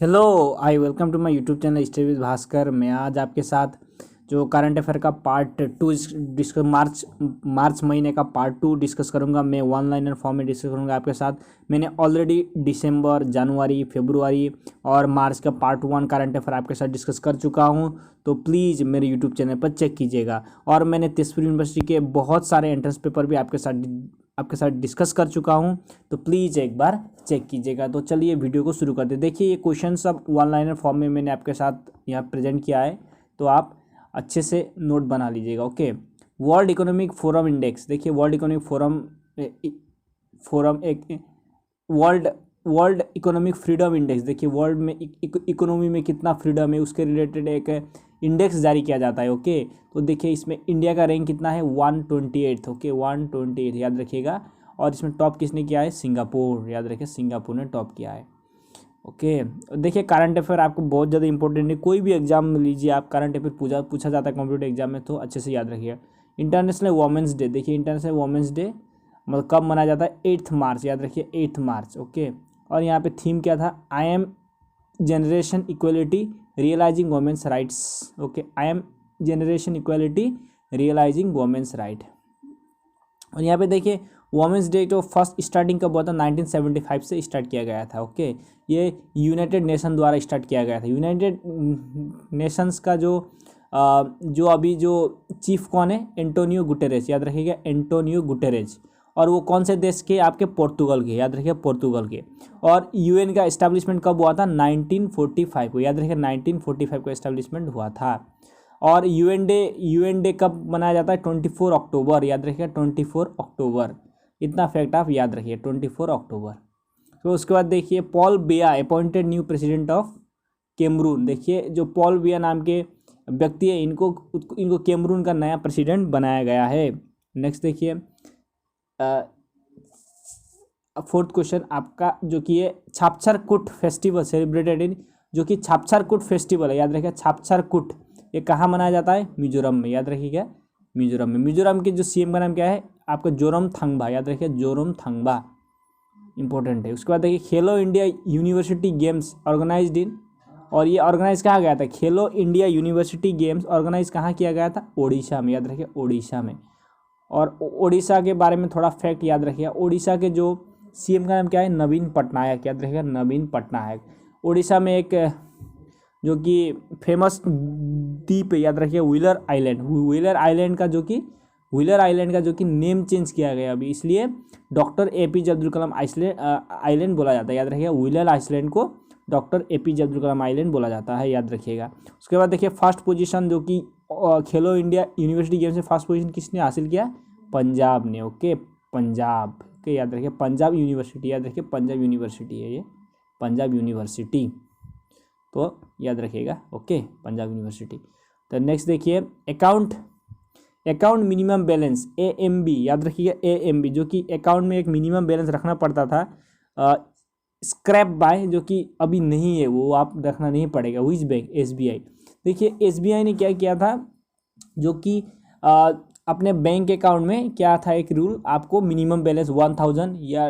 Hello I welcome to my YouTube channel stay with Bhaskar. मैं आज आपके साथ जो करंट अफेयर का पार्ट टू डिस्कस मार्च महीने का पार्ट टू डिस्कस करूंगा। मैं वन लाइनर फॉर्म में डिस्कस करूंगा आपके साथ। मैंने ऑलरेडी दिसंबर, जनवरी, फरवरी और मार्च का पार्ट वन करंट अफेयर आपके साथ डिस्कस कर चुका हूं, तो प्लीज़ मेरे यूट्यूब चैनल पर चेक कीजिएगा। और मैंने तेजपुर यूनिवर्सिटी के बहुत सारे एंट्रेंस पेपर भी आपके साथ डिस्कस कर चुका हूं, तो प्लीज़ एक बार चेक कीजिएगा। तो चलिए वीडियो को शुरू करते हैं। देखिए ये क्वेश्चन सब वन लाइनर फॉर्म में मैंने आपके साथ यहाँ प्रेजेंट किया है, तो आप अच्छे से नोट बना लीजिएगा। Okay, world economic forum index. देखिए वर्ल्ड इकोनॉमिक फोरम एक world world economic freedom index. देखिए वर्ल्ड में इकोनॉमी में कितना फ्रीडम है उसके रिलेटेड एक इंडेक्स जारी किया जाता है। ओके, तो देखिए इसमें इंडिया का रैंक कितना है, 128। ओके 128 याद रखिएगा। और इसमें टॉप किसने किया है, सिंगापुर। याद रखिए सिंगापुर ने टॉप किया है। ओके, देखिए करंट अफेयर आपको बहुत ज़्यादा इंपॉर्टेंट है। कोई भी एग्जाम लीजिए आप, करंट अफेयर पूछा जाता है कंप्यूटर एग्जाम में, तो अच्छे से याद रखिएगा। International women's day. देखिए इंटरनेशनल वुमेंस डे मतलब कब मनाया जाता है, 8 मार्च। याद रखिए 8 मार्च। ओके, और यहाँ पे थीम क्या था, I am generation equality realising women's rights. Okay, I am generation equality realising women's right. और यहाँ पे देखिए वुमेंस डे जो फर्स्ट स्टार्टिंग कब हुआ था, 1975 से स्टार्ट किया गया था। ओके, ये यूनाइटेड नेशन द्वारा स्टार्ट किया गया था। यूनाइटेड नेशंस का जो अभी जो चीफ कौन है, एंटोनियो गुटेरेस। याद रखिएगा एंटोनियो गुटेरेस। और वो कौन से देश के, आपके पोर्तुगल के। याद रखिए पोर्तुगल के। और यूएन का इस्टेब्लिशमेंट कब हुआ था, 1945 को। याद रखिए 1945 को इस्टेब्लिशमेंट हुआ था। और यूएन डे कब मनाया जाता है, 24 अक्टूबर। याद रखिए 24 अक्टूबर। इतना फैक्ट आप याद रखिए, 24 अक्टूबर। तो उसके बाद देखिए Paul Biya appointed new president of Cameroon. देखिए जो पॉल बिया नाम के व्यक्ति है, इनको कैमरून का नया प्रेसिडेंट बनाया गया है। नेक्स्ट देखिए फोर्थ क्वेश्चन आपका, जो कि ये छापछर कुट फेस्टिवल सेलिब्रेटेड इन, जो कि छापछर कुट फेस्टिवल है। याद रखिए छापछर कुट, ये कहाँ मनाया जाता है, मिजोरम में। याद रखिएगा मिजोरम में। मिजोरम के जो सीएम का नाम क्या है, आपका जोरमथंगबा। याद रखिए जोरमथंगबा, इंपॉर्टेंट है। उसके बाद देखिए खेलो इंडिया यूनिवर्सिटी गेम्स ऑर्गेनाइज्ड इन, और ये ऑर्गेनाइज कहाँ गया था, खेलो इंडिया यूनिवर्सिटी गेम्स ऑर्गेनाइज कहाँ किया गया था, ओडिशा में। याद रखिए ओडिशा में। और ओडिशा के बारे में थोड़ा फैक्ट याद रखिएगा। ओडिशा के जो सीएम का नाम क्या है, नवीन पटनायक। याद रखिएगा नवीन पटनायक। ओडिशा में एक जो कि फेमस द्वीप है, याद रखिए व्हीलर आइलैंड। व्हीलर आइलैंड का जो कि नेम चेंज किया गया अभी, इसलिए doctor APJ Abdul Kalam island बोला जाता है। याद रखिएगा व्हीलर आइलैंड को doctor APJ Abdul Kalam island बोला जाता है। याद रखिएगा। उसके बाद देखिए फर्स्ट पोजीशन जो कि खेलो इंडिया यूनिवर्सिटी गेम्स में फर्स्ट पोजीशन किसने हासिल किया, पंजाब ने। ओके पंजाब। ओके याद रखिए पंजाब यूनिवर्सिटी। याद रखिए पंजाब यूनिवर्सिटी है ये, पंजाब यूनिवर्सिटी, तो याद रखिएगा। Okay Punjab university. तो नेक्स्ट देखिए अकाउंट मिनिमम बैलेंस AMB। याद रखिएगा AMB, जो कि अकाउंट में एक मिनिमम बैलेंस रखना पड़ता था, स्क्रैप बाय, जो कि अभी नहीं है, वो आप रखना नहीं पड़ेगा। Which bank, SBI। देखिए SBI ने क्या किया था, जो कि अपने बैंक अकाउंट में क्या था, एक रूल, आपको मिनिमम बैलेंस 1000 या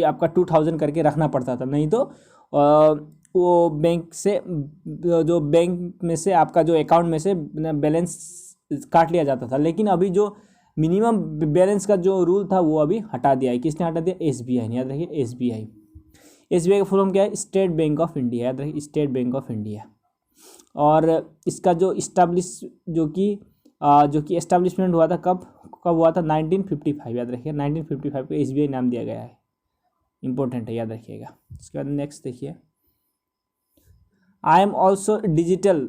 आपका 2000 करके रखना पड़ता था, नहीं तो वो बैंक से, जो बैंक में से आपका जो अकाउंट में से बैलेंस काट लिया जाता था। लेकिन अभी जो मिनिमम बैलेंस का जो रूल था वो अभी हटा दिया है। किसने हटा दिया, SBI ने। याद रखिए SBI का फुल फॉर्म क्या है, स्टेट बैंक ऑफ इंडिया। याद रखिए स्टेट बैंक ऑफ इंडिया। और इसका जो एस्टेब्लिशमेंट हुआ था, कब हुआ था, 1955। याद रखिए 1955 को SBI नाम दिया गया है, इंपॉर्टेंट है, याद रखिएगा। उसके बाद नेक्स्ट देखिए I am also digital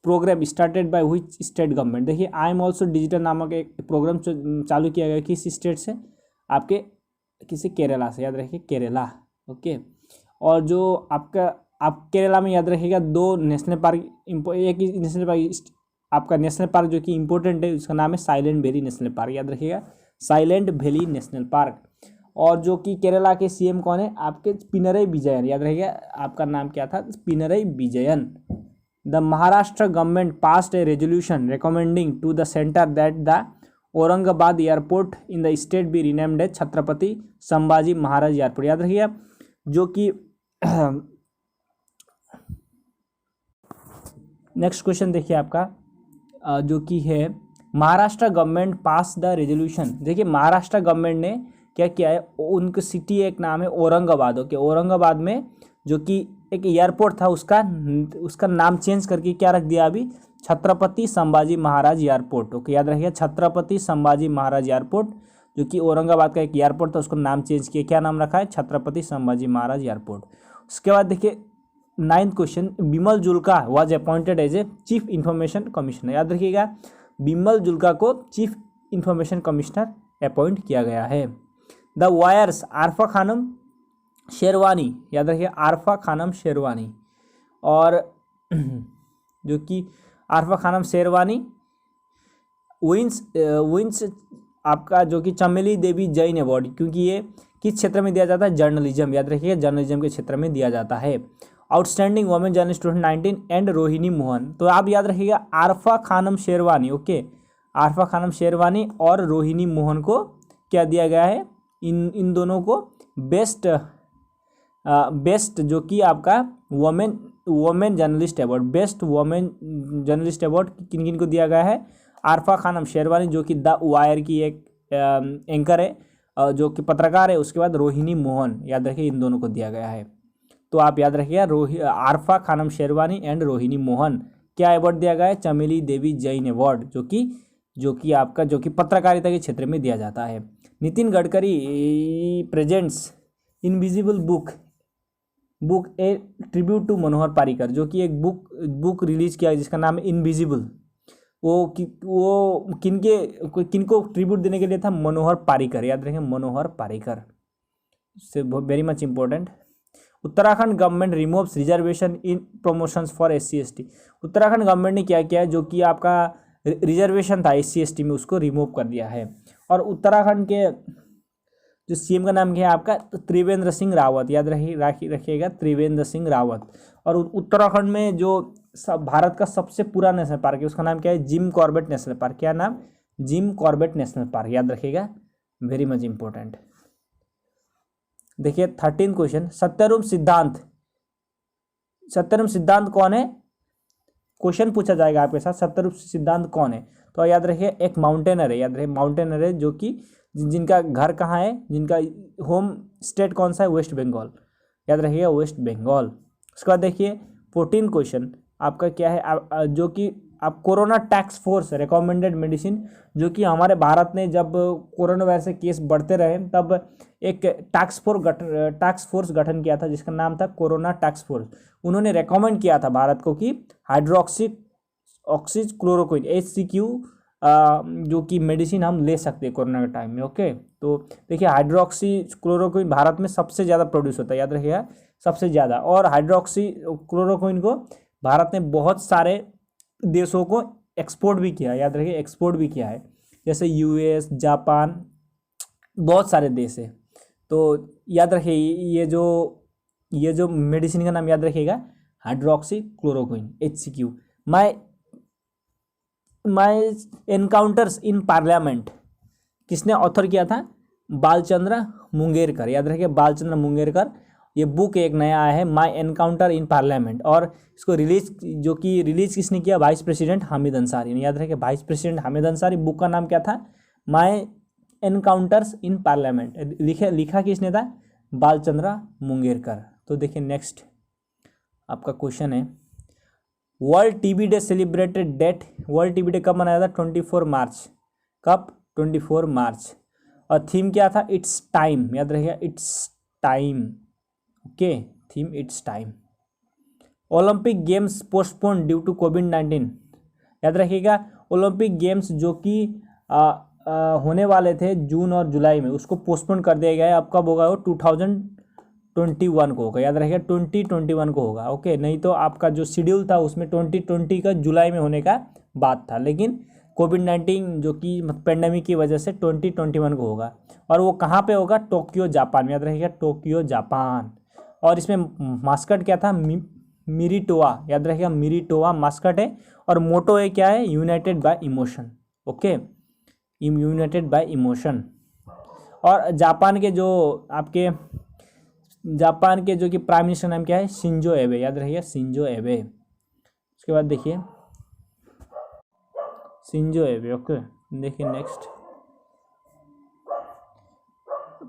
programme started by which state government. देखिए आई एम ऑल्सो डिजिटल नामक एक प्रोग्राम चालू किया गया किस स्टेट से, आपके किसी केरला से। याद रखिए केरला। ओके, और जो आप केरला में याद रखिएगा दो नेशनल पार्क, एक नेशनल पार्क आपका नेशनल पार्क जो कि इंपॉर्टेंट है, उसका नाम है साइलेंट वैली नेशनल पार्क। याद रखिएगा साइलेंट वैली नेशनल पार्क। और जो कि केरला के सीएम कौन है, आपके पिनरई विजयन। याद रखिएगा आपका नाम क्या था, Pinarayi Vijayan. The Maharashtra government passed a resolution recommending to the centre that the Aurangabad airport in the state be renamed as Chhatrapati Sambhaji Maharaj airport. याद रखिएगा जो कि नेक्स्ट क्वेश्चन देखिए आपका जो कि है Maharashtra government pass the resolution. देखिए महाराष्ट्र गवर्नमेंट ने क्या किया है, उनकी सिटी एक नाम है औरंगाबाद। ओके, औरंगाबाद में जो कि एक एयरपोर्ट था उसका नाम चेंज करके क्या रख दिया अभी, छत्रपति संभाजी महाराज एयरपोर्ट। ओके, याद रखिए छत्रपति संभाजी महाराज एयरपोर्ट, जो कि औरंगाबाद का एक एयरपोर्ट था, उसको नाम चेंज किया, क्या नाम रखा है, छत्रपति संभाजी महाराज एयरपोर्ट। उसके बाद देखिए 9th question, Bimal Julka was appointed as a chief information commissioner. याद रखिएगा बिमल जुल्का को चीफ इंफॉर्मेशन कमिश्नर अपॉइंट किया गया है। द वायर्स आरफा खानम शेरवानी, याद रखिए आरफा खानम शेरवानी, और जो कि आरफा खानम शेरवानी विंस आपका जो कि चमेली देवी जैन अवार्ड, क्योंकि ये किस क्षेत्र में दिया जाता है, जर्नलिज्म। याद रखिए जर्नलिज्म के क्षेत्र में दिया जाता है। Outstanding women journalist 2019 and Rohini Mohan. तो आप याद रखिएगा आरफा खानम शेरवानी, ओके, आरफा खानम शेरवानी और रोहिणी मोहन को क्या दिया गया है, इन दोनों को बेस्ट जो कि आपका women journalist award, best women journalist award किन किन को दिया गया है, आरफा खानम शेरवानी जो कि द वायर की एक एंकर है, जो कि पत्रकार है। उसके बाद रोहिणी मोहन, याद रखिए इन दोनों को दिया गया है। तो आप याद रखिएगा आरफा खानम शेरवानी एंड रोहिणी मोहन क्या अवार्ड दिया गया है, चमेली देवी जैन अवार्ड, जो कि आपका जो कि पत्रकारिता के क्षेत्र में दिया जाता है। Nitin Gadkari presents invisible book a tribute to Manohar Parrikar, जो कि एक बुक रिलीज किया है जिसका नाम है इनविजिबल। वो किनको ट्रिब्यूट देने के लिए था, मनोहर पारिकर, याद रखें मनोहर पारिकर, से very much important. Uttarakhand government removes reservation in promotions for SC/ST। Uttarakhand government ने क्या किया है, जो कि आपका रिजर्वेशन था SC/ST में, उसको रिमूव कर दिया है। और उत्तराखंड के जो CM का नाम क्या है आपका, त्रिवेंद्र सिंह रावत, याद रखिएगा त्रिवेंद्र सिंह रावत। और उत्तराखंड में जो भारत का सबसे पूरा नेशनल पार्क है उसका नाम क्या है, जिम कॉर्बेट नेशनल पार्क। क्या नाम, जिम कॉर्बेट नेशनल पार्क, याद रखिएगा वेरी मच इंपॉर्टेंट। देखिए 13th क्वेश्चन, सत्यरूप सिद्धांत कौन है, क्वेश्चन पूछा जाएगा आपके साथ, सत्यरूप सिद्धांत कौन है। तो याद रखिए एक माउंटेनर है, याद रखिए माउंटेनर है, जो कि जिनका घर कहाँ है, जिनका होम स्टेट कौन सा है, वेस्ट बंगाल, याद रखिएगा वेस्ट बंगाल। उसके बाद देखिए 14th क्वेश्चन आपका क्या है, जो कि आप corona task force recommended medicine, जो कि हमारे भारत ने जब कोरोना वायरस के केस बढ़ते रहे तब एक टास्क फोर्स गठन किया था जिसका नाम था कोरोना टास्क फोर्स। उन्होंने रेकमेंड किया था भारत को कि हाइड्रोक्सीक्लोरोक्विन HCQ जो कि मेडिसिन हम ले सकते हैं कोरोना के टाइम में। ओके, तो देखिए हाइड्रोक्सीक्लोरोक्विन भारत में सबसे ज़्यादा प्रोड्यूस होता है, याद रखिएगा सबसे ज़्यादा। और हाइड्रोक्सीक्लोरोक्विन को भारत ने बहुत सारे देशों को एक्सपोर्ट भी किया, याद रखिए एक्सपोर्ट भी किया है, जैसे US, जापान, बहुत सारे देश है। तो याद रखिए ये जो मेडिसिन का नाम याद रखिएगा hydroxychloroquine HCQ। My encounters in parliament किसने ऑथर किया था, बालचंद्र मुंगेरकर, याद रखिए बालचंद्र मुंगेरकर। ये बुक एक नया आया है, माय एनकाउंटर इन पार्लियामेंट, और इसको रिलीज किसने किया, वाइस प्रेसिडेंट हामिद अंसारी, याद रखिए vice president Hamid Ansari. Book का नाम क्या था, माय एनकाउंटर्स इन पार्लियामेंट। लिखा किसने था, बालचंद्र मुंगेरकर। तो देखिए नेक्स्ट आपका क्वेश्चन है, world TB day celebrated date, world TB day कब मनाया था, 24 मार्च। कब, 24 मार्च। और थीम क्या था, इट्स टाइम, याद रखिएगा it's time. Okay, theme it's time. Olympic games postpone due to COVID-19, याद रखिएगा ओलंपिक गेम्स जो कि होने वाले थे जून और जुलाई में, उसको पोस्टपोन कर दिया गया है। अब कब होगा वो, 2021 को होगा, याद रखिएगा 2021 को होगा। ओके, नहीं तो आपका जो शेड्यूल था उसमें 2020 का जुलाई में होने का बात था, लेकिन COVID-19 जो कि पेंडेमिक की वजह से 2021 को होगा। और वो कहाँ पे होगा, टोक्यो जापान में, याद रखिएगा टोक्यो जापान। और इसमें मास्कट क्या था, मिरिटोआ, याद रखिएगा मिरिटोआ मास्कट है। और मोटो है क्या है, United bye emotion. Okay, United bye emotion. और जापान के जो कि प्राइम मिनिस्टर नाम क्या है, शिंजो एबे, याद रखिएगा शिंजो एबे। उसके बाद देखिए शिंजो एबे। ओके, देखिए next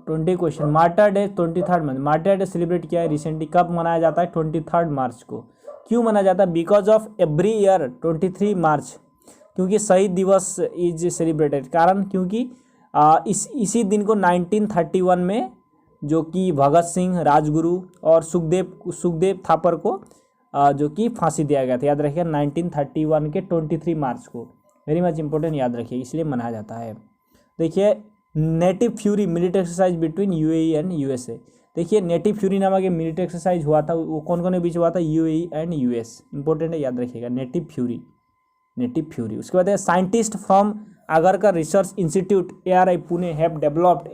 20 question. Martyr day 23 month, martyr day celebrate किया है रिसेंटली, कब मनाया जाता है? 23 मार्च को। क्यों मनाया जाता है? बिकॉज ऑफ एवरी ईयर 23 मार्च, क्योंकि शहीद दिवस इज सेलिब्रेटेड। कारण क्योंकि इसी दिन को 1931 में जो कि भगत सिंह, राजगुरु और सुखदेव थापर को जो कि फांसी दिया गया था। याद रखिए 1931 के 23 मार्च को, वेरी मच इंपॉर्टेंट, याद रखिए, इसलिए मनाया जाता है। देखिए native fury military exercise between UAE and USA. देखिए नेटिव फ्यूरी नामक एक मिलिट्री एक्सरसाइज हुआ था, वो कौन कौन के बीच हुआ था? UAE and US. इंपॉर्टेंट है, याद रखिएगा, नेटिव फ्यूरी, नेटिव फ्यूरी। उसके बाद है scientist from Agharkar research institute ARI Pune have developed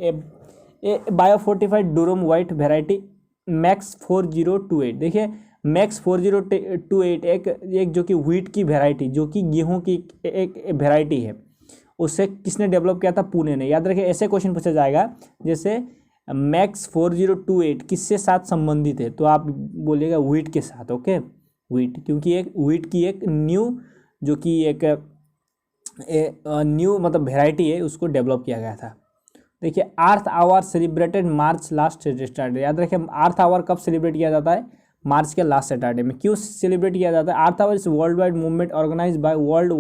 a biofortified durum wheat variety MACS 4028। देखिए मैक्स 4028 एक जो कि व्हीट की वेराइटी, जो कि गेहूं की एक वेराइटी है, उसे किसने डेवलप किया था? पुणे ने। याद रखिए ऐसे क्वेश्चन पूछा जाएगा जैसे मैक्स 4028 किससे साथ संबंधित है, तो आप बोलिएगा व्हीट के साथ। ओके, व्हीट, क्योंकि एक व्हीट की एक न्यू जो कि एक न्यू मतलब वेराइटी है, उसको डेवलप किया गया था। देखिए Earth Hour celebrated March last Saturday. याद रखिए अर्थ आवर कब सेलिब्रेट किया जाता है? मार्च के लास्ट सैटरडे में। क्यों सेलिब्रेट किया जाता है? Earth Hour is world wide movement organize by World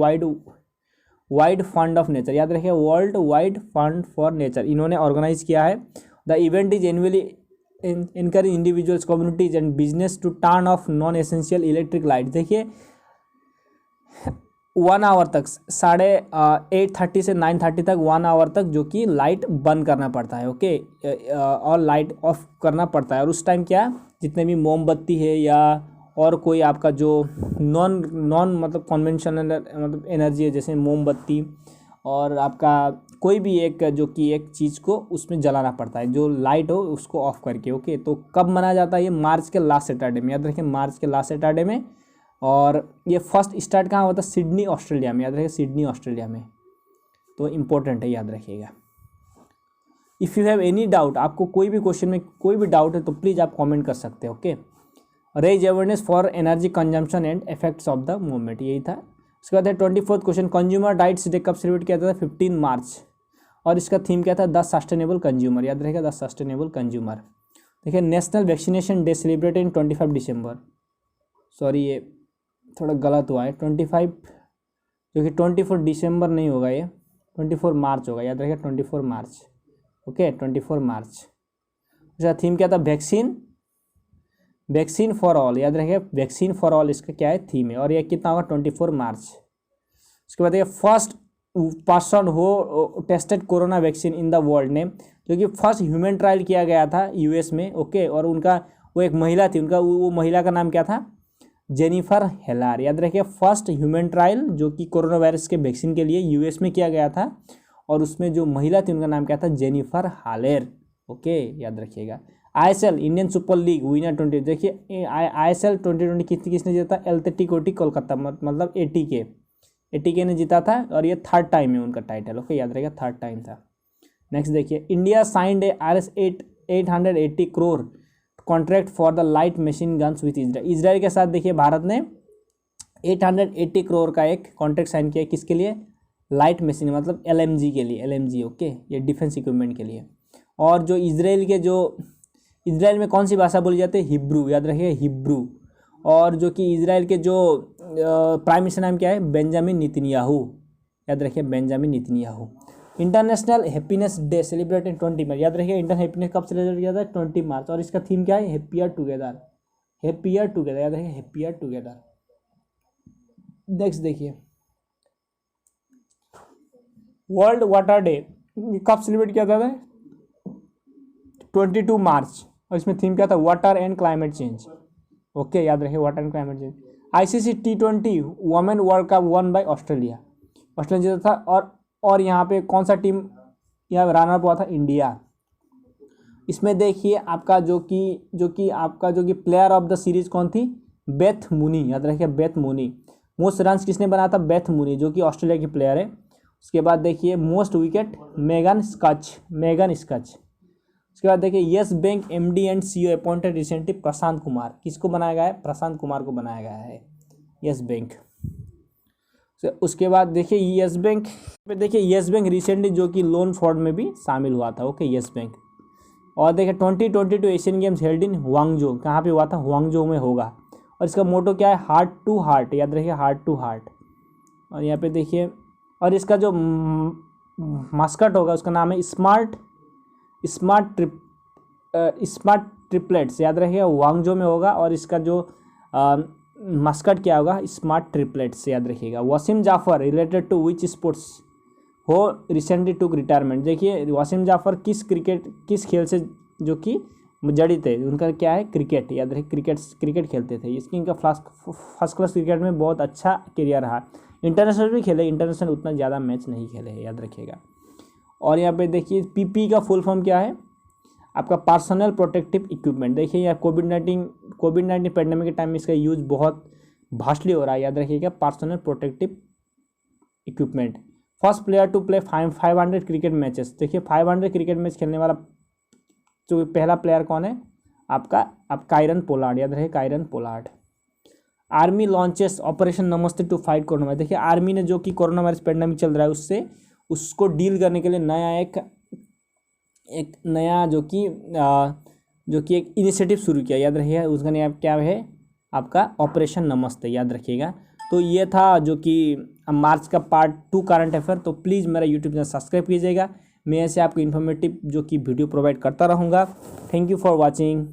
Wide Fund of Nature. याद रखिए World Wide Fund for Nature, इन्होंने ऑर्गेनाइज किया है। The event is annually encourage individuals, communities and business to turn off non essential electric light. देखिए 1 our तक 8:30 से 9:30 तक 1 our तक जो कि लाइट बंद करना पड़ता है। ओके, और लाइट ऑफ करना पड़ता है। और उस टाइम क्या, जितने भी मोमबत्ती है या और कोई आपका जो नॉन मतलब कन्वेंशनल मतलब एनर्जी है, जैसे मोमबत्ती और आपका कोई भी एक जो कि एक चीज़ को उसमें जलाना पड़ता है, जो लाइट हो उसको ऑफ करके। ओके, तो कब मनाया जाता है? ये मार्च के लास्ट सैटरडे में। याद रखिए मार्च के लास्ट सैटरडे में। और ये फर्स्ट स्टार्ट कहाँ होता है? सिडनी ऑस्ट्रेलिया में। याद रखिए सिडनी ऑस्ट्रेलिया में, तो इम्पोर्टेंट है, याद रखिएगा। If you have any doubt, आपको कोई भी क्वेश्चन में कोई भी डाउट है तो प्लीज़ आप कमेंट कर सकते हो। Okay, raise awareness for energy consumption and effects of the movement, यही था। उसके बाद है 24वां क्वेश्चन, कंज्यूमर राइट्स डे कब सेलिब्रेट किया जाता था? 15 मार्च। और इसका थीम क्या था? The sustainable consumer. याद रहेगा द सस्टेनेबल कंज्यूमर। देखिए national vaccination day celebrated in 25 December. Sorry ये थोड़ा गलत हुआ है, 25 जो कि 24 दिसंबर नहीं होगा, ये 24 मार्च होगा। याद रखेगा 24 मार्च। ओके 24 मार्च। इसका थीम क्या था? Vaccine for all. याद रखिए वैक्सीन फॉर ऑल इसका क्या है? थीम है। और ये कितना होगा? 24 मार्च। उसके बाद ये फर्स्ट पर्सन हो tested corona vaccine in the world ने, जो कि फर्स्ट ह्यूमन ट्रायल किया गया था यूएस में। ओके, और उनका वो एक महिला थी, उनका वो महिला का नाम क्या था? जेनिफर हेलार। याद रखिए फर्स्ट ह्यूमन ट्रायल जो कि कोरोना वायरस के वैक्सीन के लिए यूएस में किया गया था, और उसमें जो महिला थी उनका नाम क्या था? जेनिफर हालेर। ओके, याद रखिएगा। ISL Indian super league winner 20, देखिए ISL 2020 किसने जीता? एथलेटिको कोलकाता, मतलब ATK ने जीता था, और ये 3rd टाइम है उनका टाइटल। ओके, याद रहेगा 3rd टाइम था। नेक्स्ट देखिए India signed RS 880 crore contract for the light machine guns with Israel. Israel के साथ देखिए भारत ने 880 करोड़ का एक कॉन्ट्रैक्ट साइन किया। किसके लिए? लाइट मशीन, मतलब LMG के लिए। LMG ओके, ये डिफेंस इक्विपमेंट के लिए। और जो इजराइल में कौन सी भाषा बोली जाती है? हिब्रू। याद रखिए हिब्रू। और जो कि इजराइल के जो प्राइम मिनिस्टर नाम क्या है? Benjamin Netanyahu. याद रखिए Benjamin Netanyahu. International happiness day celebrated 20 मार्च। याद रखिए इंटरनेशनल हैप्पीनेस कब सेलिब्रेट किया था? 20 मार्च। और इसका थीम क्या है? Happier together. हैप्पियर टुगेदर, याद रखिए हैप्पियर टुगेदर। नेक्स्ट देखिए वर्ल्ड वाटर डे कब सेलिब्रेट किया जाता है? 22 मार्च। और इसमें थीम क्या था? Water and climate change. Okay, याद रखिए water and climate change. ICC T20 women world cup one by Australia जीता था। और यहाँ पे कौन सा टीम यहाँ रनर अप हुआ था? इंडिया। इसमें देखिए आपका जो कि प्लेयर ऑफ द सीरीज कौन थी? Beth Mooney. याद रखिए बेथ मूनी। मोस्ट रन्स किसने बनाया था? बेथ मूनी, जो कि ऑस्ट्रेलिया की प्लेयर है। उसके बाद देखिए मोस्ट विकेट मेगन स्कच। उसके बाद देखिए Yes Bank MD and CEO appointed recently Prashant Kumar. किसको बनाया गया है? प्रशांत कुमार को बनाया गया है। Yes bank. उसके बाद देखिए यस बैंक पे, देखिए यस बैंक रिसेंटली जो कि लोन फ्रॉड में भी शामिल हुआ था। Okay, yes bank. और देखिए 2022 एशियन गेम्स हेल्ड इन हुआंगजो, कहाँ पे हुआ था? हुआंगजो में होगा। और इसका मोटो क्या है? हार्ट टू हार्ट, याद रखिए, हार्ट टू हार्ट। और यहाँ पे देखिए, और इसका जो मास्कट होगा उसका नाम है स्मार्ट स्मार्ट ट्रिपलेट्स, याद रखिएगा, वांगजो में होगा। और इसका जो मास्कट क्या होगा? स्मार्ट ट्रिपलेट्स, याद रखिएगा। Wasim Jaffer related to which sports हो रिसेंटली टुक रिटायरमेंट। देखिए वसीम जाफर किस खेल से जो कि जड़ित है, उनका क्या है? क्रिकेट, याद रखिए, क्रिकेट खेलते थे। इसकी इनका फर्स्ट क्लास क्रिकेट में बहुत अच्छा करियर रहा। इंटरनेशनल भी खेले, इंटरनेशनल उतना ज़्यादा मैच नहीं खेले हैं, याद रखिएगा। और यहाँ पे देखिए पीपी का फुल फॉर्म क्या है? आपका पर्सनल प्रोटेक्टिव इक्विपमेंट। देखिए यहाँ कोविड-19 पैंडेमिक के टाइम में इसका यूज बहुत भास्टली हो रहा है, याद रखिएगा, personal protective equipment. First player to play 500 cricket matches. देखिए 500 क्रिकेट मैच खेलने वाला जो पहला प्लेयर कौन है? आपका कायरन पोलार्ड, याद रहे, Kieron Pollard. Army launches operation Namaste to fight corona virus. देखिए आर्मी ने जो कि कोरोना वायरस पैंडेमिक चल रहा है उसको डील करने के लिए एक नया जो कि एक इनिशिएटिव शुरू किया, याद रखिएगा। उसका नाम क्या है? आपका ऑपरेशन नमस्ते, याद रखिएगा। तो ये था जो कि मार्च का पार्ट 2 करंट अफेयर। तो प्लीज़ मेरा यूट्यूब चैनल सब्सक्राइब कीजिएगा। मैं ऐसे आपको इन्फॉर्मेटिव जो कि वीडियो प्रोवाइड करता रहूँगा। Thank you for watching.